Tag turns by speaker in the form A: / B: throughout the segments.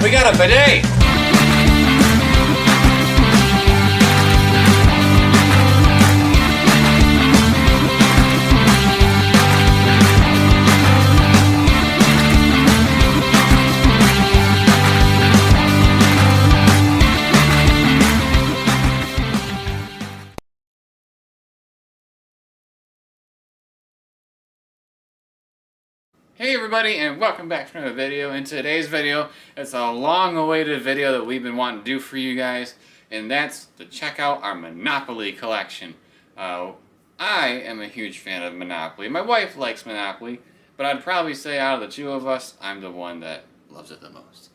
A: We got a bidet! Hey everybody, and welcome back to another video. In today's video, it's a long-awaited video that we've been wanting to do for you guys, and that's to check out our Monopoly collection. I am a huge fan of Monopoly. My wife likes Monopoly, but I'd probably say out of the two of us, I'm the one that loves it the most.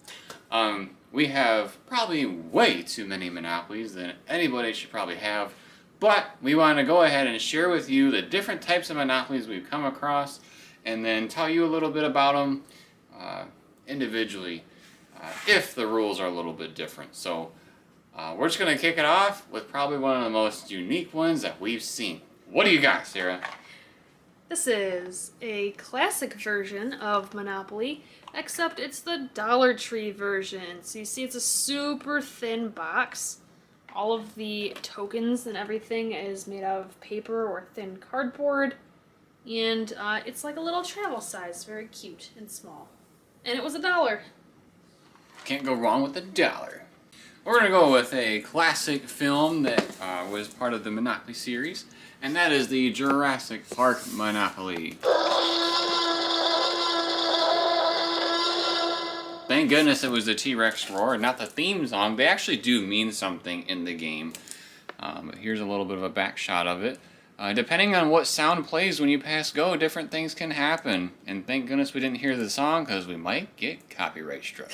A: We have probably way too many Monopolies than anybody should probably have, but we want to go ahead and share with you the different types of Monopolies we've come across, and then tell you a little bit about them individually, if the rules are a little bit different. So we're just going to kick it off with probably one of the most unique ones that we've seen. What do you got, Sarah?
B: This is a classic version of Monopoly, except it's the Dollar Tree version. So you see it's a super thin box. All of the tokens and everything is made out of paper or thin cardboard. And it's like a little travel size, very cute and small. And it was $1.
A: Can't go wrong with $1. We're going to go with a classic film that was part of the Monopoly series, and that is the Jurassic Park Monopoly. Thank goodness it was the T-Rex roar, not the theme song. They actually do mean something in the game. But here's a little bit of a back shot of it. Depending on what sound plays when you pass go, different things can happen. And thank goodness we didn't hear the song, because we might get copyright struck.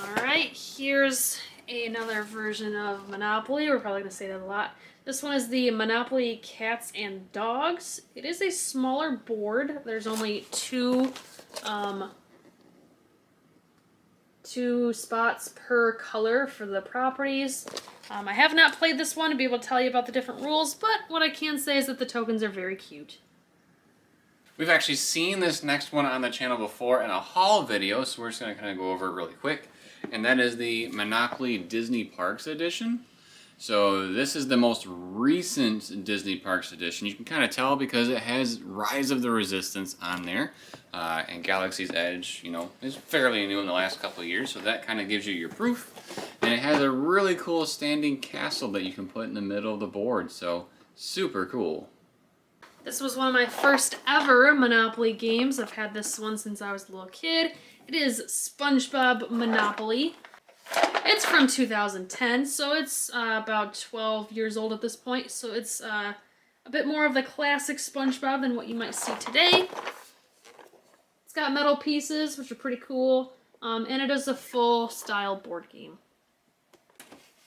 B: Alright, here's another version of Monopoly. We're probably going to say that a lot. This one is the Monopoly Cats and Dogs. It is a smaller board. There's only two spots per color for the properties. I have not played this one to be able to tell you about the different rules, but what I can say is that the tokens are very cute.
A: We've actually seen this next one on the channel before in a haul video, so we're just going to kind of go over it really quick. And that is the Monopoly Disney Parks edition. So this is the most recent Disney Parks edition. You can kind of tell because it has Rise of the Resistance on there. And Galaxy's Edge, you know, is fairly new in the last couple of years, so that kind of gives you your proof. And it has a really cool standing castle that you can put in the middle of the board, so super cool.
B: This was one of my first ever Monopoly games. I've had this one since I was a little kid. It is SpongeBob Monopoly. It's from 2010, so it's about 12 years old at this point, so it's a bit more of the classic SpongeBob than what you might see today. It's got metal pieces, which are pretty cool, and it is a full-style board game.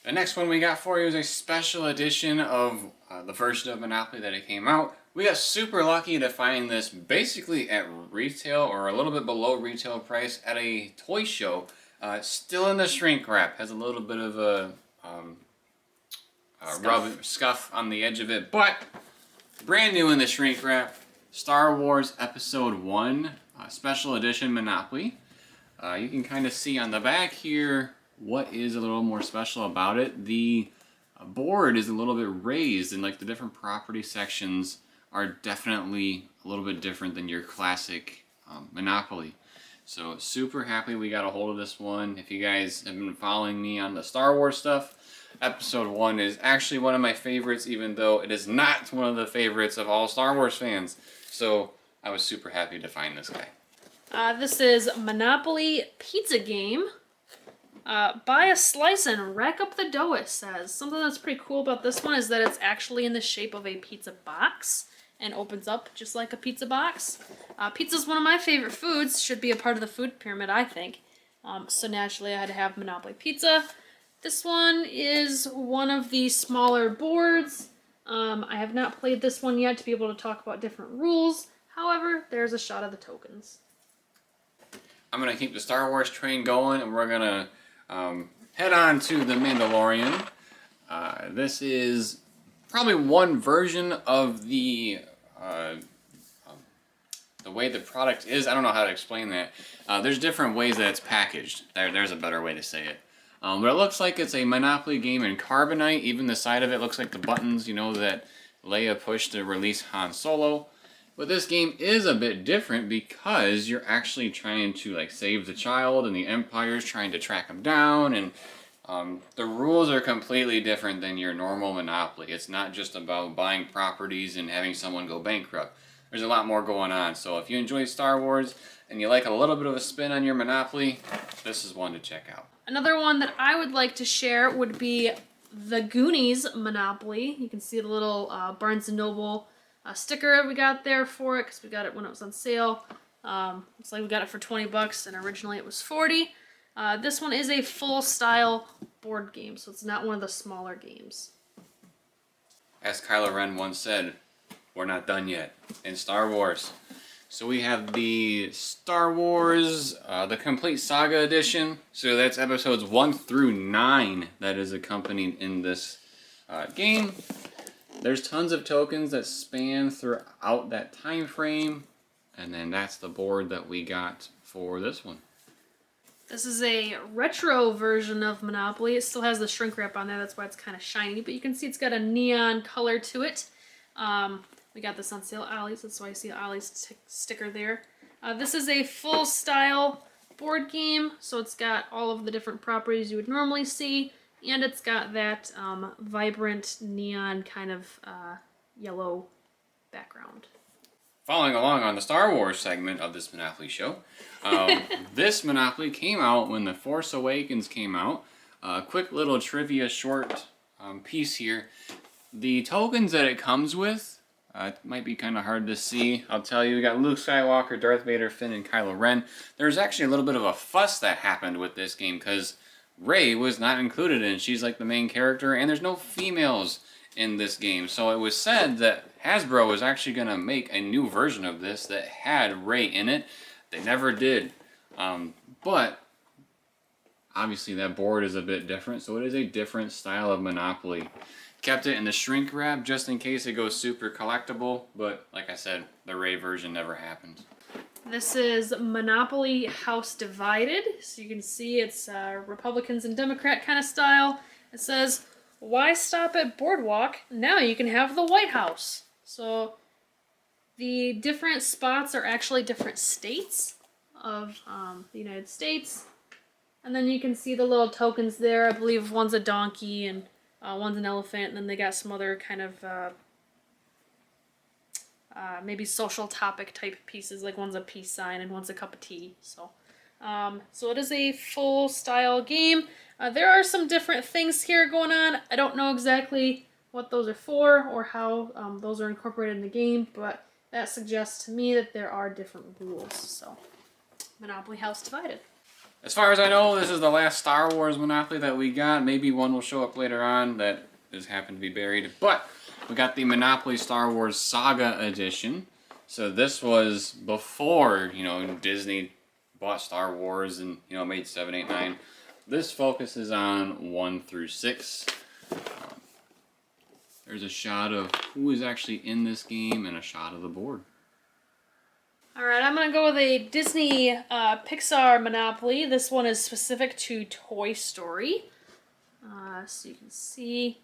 A: The next one we got for you is a special edition of the version of Monopoly that it came out. We got super lucky to find this basically at retail or a little bit below retail price at a toy show. Still in the shrink wrap. Has a little bit of a rub scuff on the edge of it, but brand new in the shrink wrap. Star Wars Episode 1 Special Edition Monopoly. You can kind of see on the back here what is a little more special about it. The board is a little bit raised, and like the different property sections are definitely a little bit different than your classic Monopoly. So super happy we got a hold of this one. If you guys have been following me on the Star Wars stuff, Episode 1 is actually one of my favorites, even though it is not one of the favorites of all Star Wars fans. So I was super happy to find this guy.
B: This is Monopoly Pizza Game. Buy a slice and rack up the dough, it says. Something that's pretty cool about this one is that it's actually in the shape of a pizza box and opens up just like a pizza box. Pizza's one of my favorite foods. Should be a part of the food pyramid, I think. So naturally I had to have Monopoly Pizza. This one is one of the smaller boards. I have not played this one yet to be able to talk about different rules. However, there's a shot of the tokens.
A: I'm going to keep the Star Wars train going, and we're going to head on to The Mandalorian. This is probably one version of the the way the product is, I don't know how to explain that. There's different ways that it's packaged. There's a better way to say it. But it looks like it's a Monopoly game in carbonite. Even the side of it looks like the buttons, you know, that Leia pushed to release Han Solo. But this game is a bit different because you're actually trying to like save the child, and the Empire's trying to track him down, and the rules are completely different than your normal Monopoly. It's not just about buying properties and having someone go bankrupt. There's a lot more going on. So if you enjoy Star Wars and you like a little bit of a spin on your Monopoly, this is one to check out.
B: Another one that I would like to share would be the Goonies Monopoly. You can see the little Barnes & Noble sticker we got there for it because we got it when it was on sale. Looks like we got it for 20 bucks and originally it was 40. This one is a full style board game, so it's not one of the smaller games.
A: As Kylo Ren once said, we're not done yet in Star Wars. So we have the Star Wars, the Complete Saga Edition. So that's episodes 1 through 9 that is accompanied in this game. There's tons of tokens that span throughout that time frame. And then that's the board that we got for this one.
B: This is a retro version of Monopoly. It still has the shrink wrap on there, that's why it's kind of shiny. But you can see it's got a neon color to it. We got this on sale at Ollie's, that's why I see Ollie's sticker there. This is a full style board game, so it's got all of the different properties you would normally see, and it's got that vibrant neon kind of yellow background.
A: Following along on the Star Wars segment of this Monopoly show, this Monopoly came out when The Force Awakens came out. Quick little trivia short piece here. The tokens that it comes with, it might be kind of hard to see. I'll tell you, we got Luke Skywalker, Darth Vader, Finn, and Kylo Ren. There's actually a little bit of a fuss that happened with this game because Rey was not included in it. She's like the main character, and there's no females in this game. So it was said that Hasbro was actually going to make a new version of this that had Rey in it. They never did. But obviously that board is a bit different, so it is a different style of Monopoly. Kept it in the shrink wrap just in case it goes super collectible, but like I said, the Rey version never happened.
B: This is Monopoly House Divided. So you can see it's Republicans and Democrat kind of style. It says, "Why stop at Boardwalk? Now you can have the White House." So the different spots are actually different states of the United States. And then you can see the little tokens there. I believe one's a donkey and one's an elephant. And then they got some other kind of maybe social topic type pieces. Like one's a peace sign and one's a cup of tea. So it is a full style game. There are some different things here going on. I don't know exactly what those are for or how those are incorporated in the game, but that suggests to me that there are different rules. So, Monopoly House Divided.
A: As far as I know, this is the last Star Wars Monopoly that we got. Maybe one will show up later on that just happened to be buried. But we got the Monopoly Star Wars Saga Edition. So this was before, Disney bought Star Wars and, made 7, 8, 9. This focuses on 1 through 6. There's a shot of who is actually in this game and a shot of the board.
B: Alright, I'm going to go with a Disney Pixar Monopoly. This one is specific to Toy Story. So you can see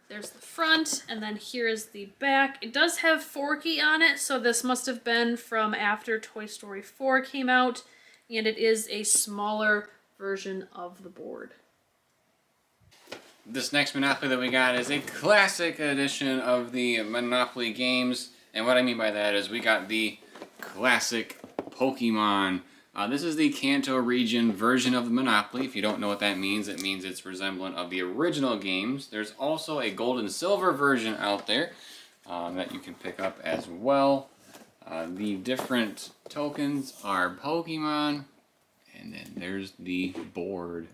B: there's the front, and then here is the back. It does have Forky on it, so this must have been from after Toy Story 4 came out, and it is a smaller version of the board.
A: This next Monopoly that we got is a classic edition of the Monopoly games, and what I mean by that is we got the classic Pokemon. This is the Kanto region version of the Monopoly. If you don't know what that means, it means it's resemblant of the original games. There's also a gold and silver version out there that you can pick up as well. The different tokens are Pokemon, and then there's the board.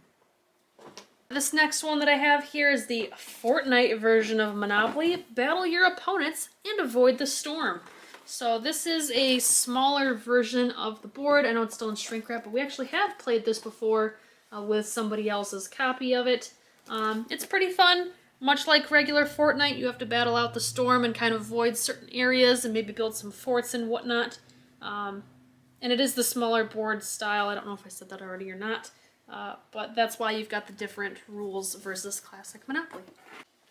B: This next one that I have here is the Fortnite version of Monopoly. Battle your opponents and avoid the storm. So this is a smaller version of the board. I know it's still in shrink wrap, but we actually have played this before with somebody else's copy of it. It's pretty fun. Much like regular Fortnite, you have to battle out the storm and kind of avoid certain areas and maybe build some forts and whatnot. And it is the smaller board style. I don't know if I said that already or not. But that's why you've got the different rules versus classic Monopoly.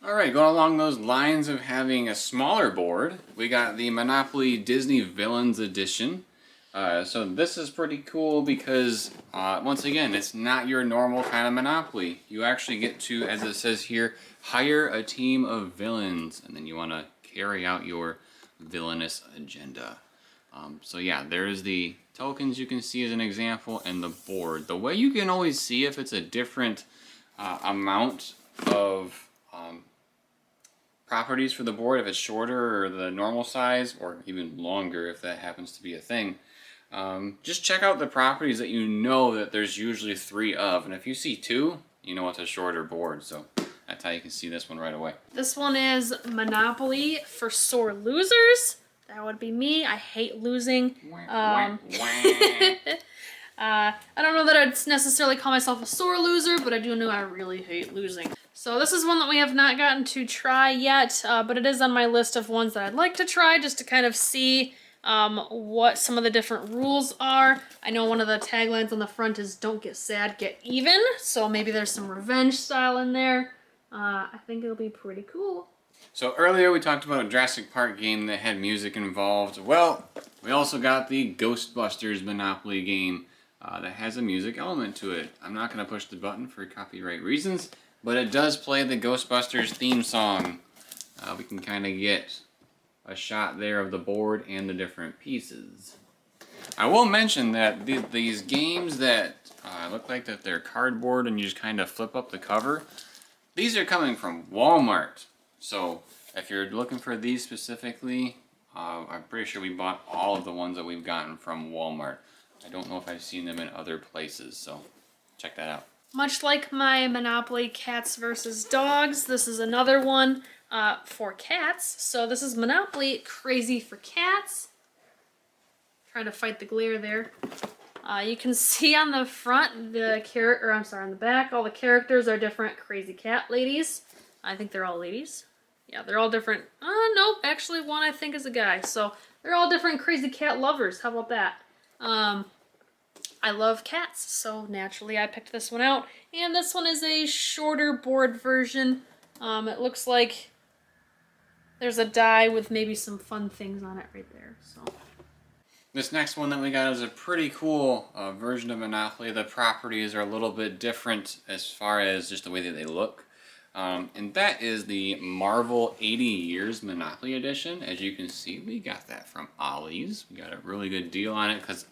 A: Alright, going along those lines of having a smaller board, we got the Monopoly Disney Villains Edition. So this is pretty cool because, once again, it's not your normal kind of Monopoly. You actually get to, as it says here, hire a team of villains, and then you want to carry out your villainous agenda. So yeah, there's the tokens you can see as an example, and the board. The way you can always see if it's a different amount of properties for the board, if it's shorter or the normal size, or even longer if that happens to be a thing. Just check out the properties that you know that there's usually 3 of, and if you see 2, you know it's a shorter board, so that's how you can see this one right away.
B: This one is Monopoly for sore losers. That would be me. I hate losing. I don't know that I'd necessarily call myself a sore loser, but I do know I really hate losing. So this is one that we have not gotten to try yet, but it is on my list of ones that I'd like to try just to kind of see what some of the different rules are. I know one of the taglines on the front is "Don't get sad, get even," so maybe there's some revenge style in there. I think it'll be pretty cool.
A: So earlier we talked about a Jurassic Park game that had music involved. Well, we also got the Ghostbusters Monopoly game that has a music element to it. I'm not going to push the button for copyright reasons, but it does play the Ghostbusters theme song. We can kind of get a shot there of the board and the different pieces. I will mention that these games that look like that they're cardboard and you just kind of flip up the cover, these are coming from Walmart. So if you're looking for these specifically, I'm pretty sure we bought all of the ones that we've gotten from Walmart. I don't know if I've seen them in other places, so check that out.
B: Much like my Monopoly Cats versus Dogs, this is another one for cats. So this is Monopoly Crazy for Cats. Trying to fight the glare there. You can see on the front, on the back, all the characters are different crazy cat ladies. I think they're all ladies. Yeah, they're all different. Nope, actually one I think is a guy. So they're all different crazy cat lovers. How about that? I love cats, so naturally I picked this one out. And this one is a shorter board version. It looks like there's a die with maybe some fun things on it right there. So
A: this next one that we got is a pretty cool version of Monopoly. The properties are a little bit different as far as just the way that they look. And that is the Marvel 80 Years Monopoly Edition. As you can see, we got that from Ollie's. We got a really good deal on it because,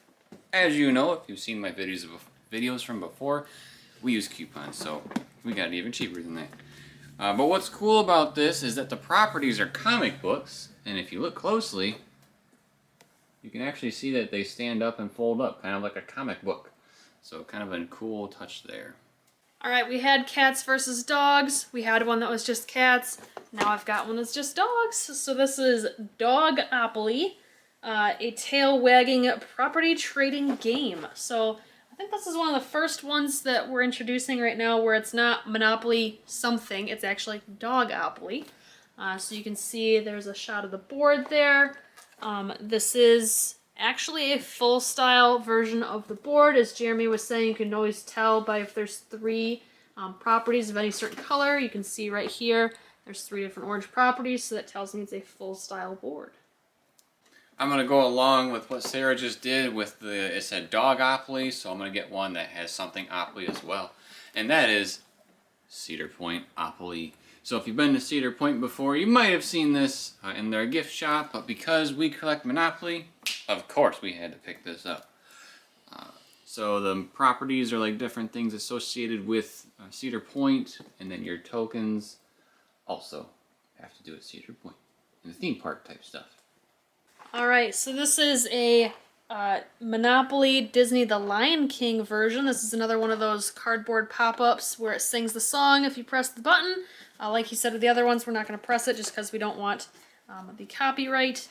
A: as you know, if you've seen my videos from before, we use coupons, so we got it even cheaper than that. But what's cool about this is that the properties are comic books, and if you look closely, you can actually see that they stand up and fold up, kind of like a comic book. So kind of a cool touch there.
B: Alright, we had cats versus dogs. We had one that was just cats. Now I've got one that's just dogs. So this is Dogopoly, a tail-wagging property trading game. So I think this is one of the first ones that we're introducing right now where it's not Monopoly something, it's actually Dogopoly. So you can see there's a shot of the board there. This is actually a full style version of the board. As Jeremy was saying, you can always tell by if there's 3 properties of any certain color. You can see right here there's 3 different orange properties, so that tells me it's a full style board.
A: I'm going to go along with what Sarah just did with it said Dogopoly, so I'm going to get one that has something opoly as well. And that is Cedar Point Opoly. So if you've been to Cedar Point before, you might have seen this in their gift shop, but because we collect Monopoly, of course we had to pick this up. So the properties are like different things associated with Cedar Point, and then your tokens also have to do with Cedar Point, and the theme park type stuff.
B: Alright, so this is a Monopoly Disney The Lion King version. This is another one of those cardboard pop-ups where it sings the song if you press the button. Like he said with the other ones, we're not going to press it just because we don't want the copyright.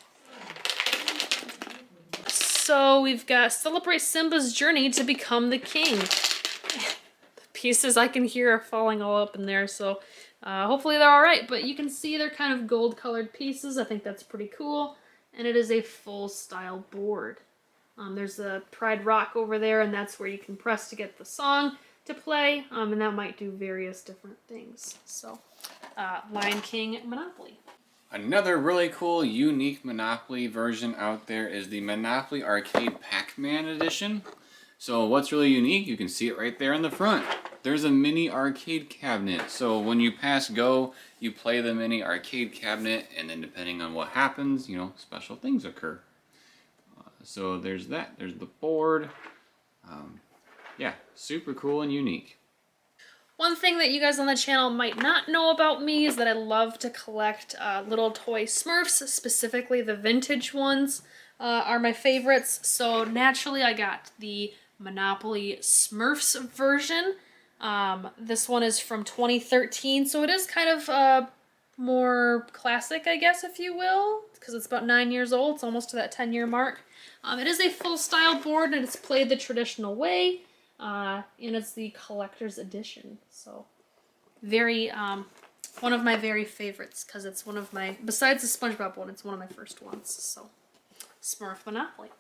B: So we've got Celebrate Simba's Journey to Become the King. The pieces I can hear are falling all up in there, so hopefully they're alright. But you can see they're kind of gold-colored pieces. I think that's pretty cool. And it is a full-style board. There's a Pride Rock over there, and that's where you can press to get the song to play, and that might do various different things. So, Lion King Monopoly.
A: Another really cool, unique Monopoly version out there is the Monopoly Arcade Pac-Man edition. So what's really unique, you can see it right there in the front. There's a mini arcade cabinet. So when you pass go, you play the mini arcade cabinet, and then depending on what happens, special things occur. So there's that. There's the board. Yeah, super cool and unique.
B: One thing that you guys on the channel might not know about me is that I love to collect little toy Smurfs, specifically the vintage ones are my favorites. So naturally I got the Monopoly Smurfs version. This one is from 2013, so it is kind of more classic, I guess, if you will, because it's about 9 years old. It's almost to that 10-year mark. It is a full style board, and it's played the traditional way. And it's the collector's edition, so very one of my very favorites, because it's one of my, besides the SpongeBob one, it's one of my first ones. So Smurf Monopoly.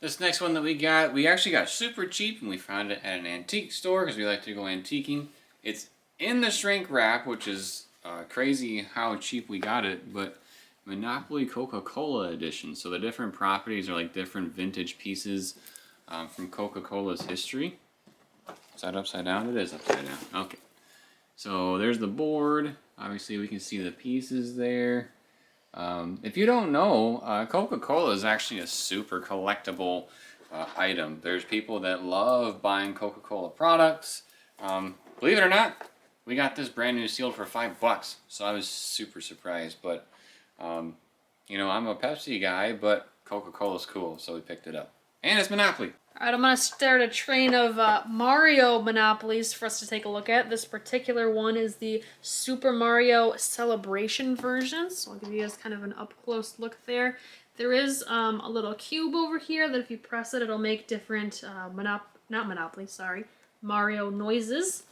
A: This next one that we actually got super cheap, and we found it at an antique store because we like to go antiquing. It's in the shrink wrap, which is crazy how cheap we got it, but Monopoly Coca-Cola edition. So the different properties are like different vintage pieces from Coca-Cola's history. Is that upside down? It is upside down. Okay. So there's the board. Obviously we can see the pieces there. If you don't know, Coca-Cola is actually a super collectible item. There's people that love buying Coca-Cola products. Believe it or not, we got this brand new sealed for $5. So I was super surprised. But, I'm a Pepsi guy, but Coca-Cola's cool, so we picked it up. And it's Monopoly.
B: Alright, I'm going to start a train of Mario Monopolies for us to take a look at. This particular one is the Super Mario Celebration version, so I'll give you guys kind of an up-close look there. There is a little cube over here that if you press it, it'll make different, Mario noises.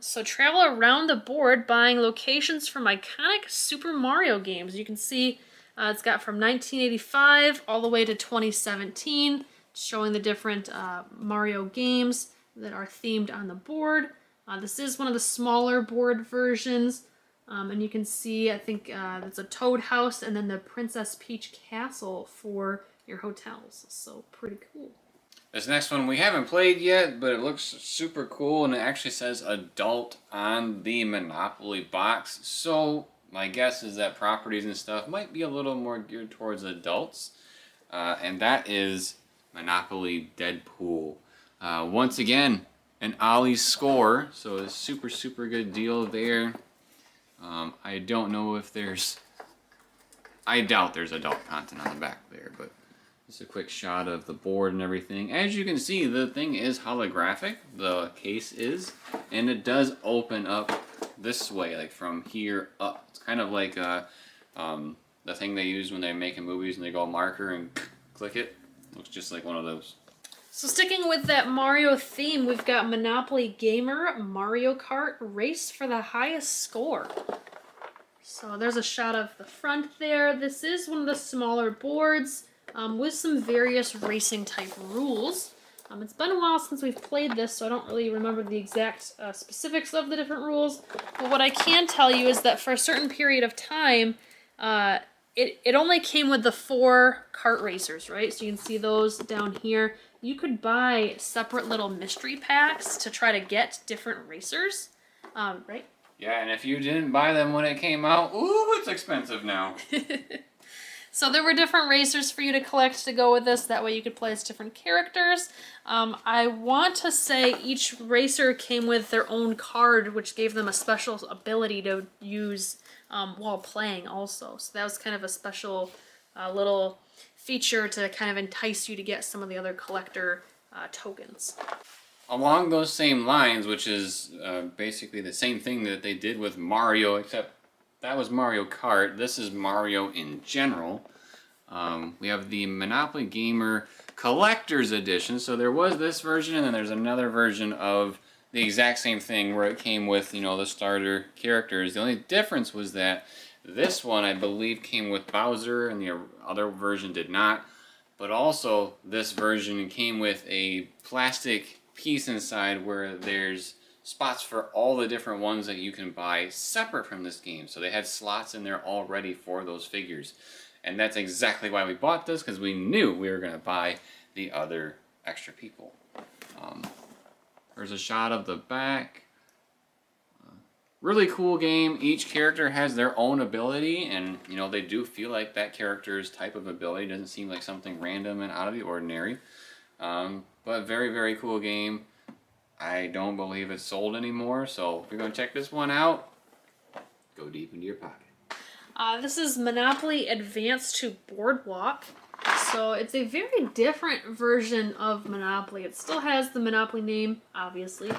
B: So travel around the board buying locations from iconic Super Mario games. You can see it's got from 1985 all the way to 2017. Showing the different Mario games that are themed on the board. This is one of the smaller board versions, and you can see, I think it's a Toad House and then the Princess Peach Castle for your hotels. So pretty cool.
A: This next one we haven't played yet, but it looks super cool, and it actually says adult on the Monopoly box. So my guess is that properties and stuff might be a little more geared towards adults, and that is Monopoly Deadpool. Once again, an Ollie score, so a super good deal there. I don't know if I doubt there's adult content on the back there, but just a quick shot of the board and everything. As you can see, the thing is holographic, the case is, and it does open up this way, like from here up. It's kind of like the thing they use when they're making movies and they go marker and click it. Looks just like one of those.
B: So sticking with that Mario theme, we've got Monopoly Gamer Mario Kart Race for the highest score. So there's a shot of the front there. This is one of the smaller boards with some various racing type rules. It's been a while since we've played this, so I don't really remember the exact specifics of the different rules. But what I can tell you is that for a certain period of time, it only came with the 4 kart racers, right? So you can see those down here. You could buy separate little mystery packs to try to get different racers, right?
A: Yeah, and if you didn't buy them when it came out, ooh, it's expensive now.
B: So there were different racers for you to collect to go with this. That way you could play as different characters. I want to say each racer came with their own card, which gave them a special ability to use while playing also. So that was kind of a special little feature to kind of entice you to get some of the other collector tokens.
A: Along those same lines, which is basically the same thing that they did with Mario, except that was Mario Kart. This is Mario in general. We have the Monopoly Gamer Collector's Edition. So there was this version, and then there's another version of the exact same thing where it came with, the starter characters. The only difference was that this one, I believe, came with Bowser, and the other version did not. But also, this version came with a plastic piece inside where there's spots for all the different ones that you can buy separate from this game. So they had slots in there already for those figures. And that's exactly why we bought this, because we knew we were going to buy the other extra people. There's a shot of the back. Really cool game. Each character has their own ability, and you know, they do feel like that character's type of ability doesn't seem like something random and out of the ordinary. But very, very cool game. I don't believe it's sold anymore, so if you're going to check this one out, go deep into your pocket.
B: This is Monopoly Advance to Boardwalk. So it's a very different version of Monopoly. It still has the Monopoly name, obviously,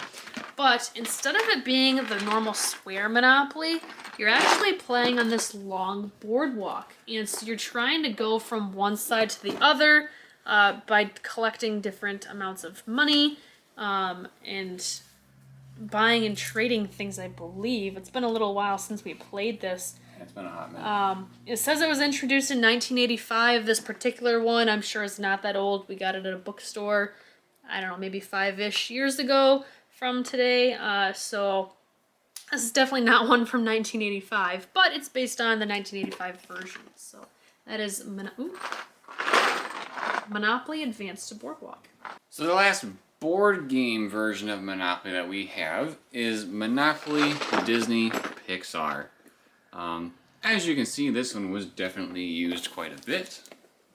B: but instead of it being the normal square Monopoly, you're actually playing on this long boardwalk. And so you're trying to go from one side to the other by collecting different amounts of money and buying and trading things, I believe. It's been a little while since we played this.
A: It's been a hot minute.
B: It says it was introduced in 1985. This particular one, I'm sure it's not that old. We got it at a bookstore, I don't know, maybe 5-ish years ago from today. So this is definitely not one from 1985, but it's based on the 1985 version. So that is Monopoly Advance to Boardwalk.
A: So the last board game version of Monopoly that we have is Monopoly Disney Pixar. As you can see, this one was definitely used quite a bit,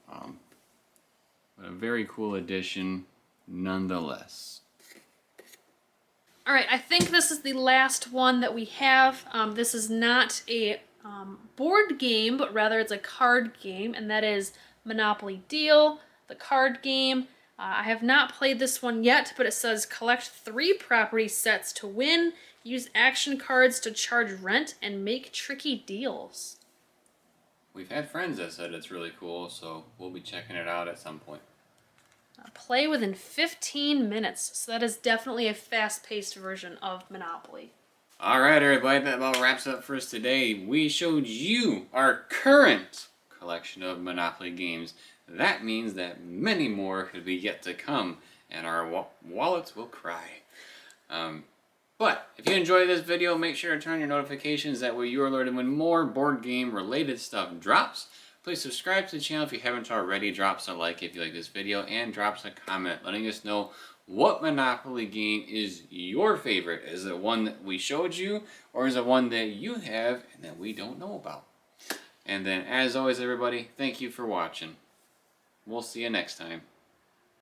A: but a very cool addition nonetheless.
B: Alright, I think this is the last one that we have. This is not a board game, but rather it's a card game, and that is Monopoly Deal, the card game. I have not played this one yet, but it says collect 3 property sets to win, use action cards to charge rent, and make tricky deals.
A: We've had friends that said it's really cool, so we'll be checking it out at some point.
B: Play within 15 minutes, so that is definitely a fast-paced version of Monopoly.
A: Alright everybody, that about wraps up for us today. We showed you our current collection of Monopoly games. That means that many more could be yet to come, and our wallets will cry. But if you enjoyed this video, make sure to turn on your notifications. That way you are alerted when more board game related stuff drops. Please subscribe to the channel if you haven't already. Drop us a like if you like this video, and drop us a comment letting us know what Monopoly game is your favorite. Is it one that we showed you, or is it one that you have and that we don't know about? And then, as always, everybody, thank you for watching. We'll see you next time.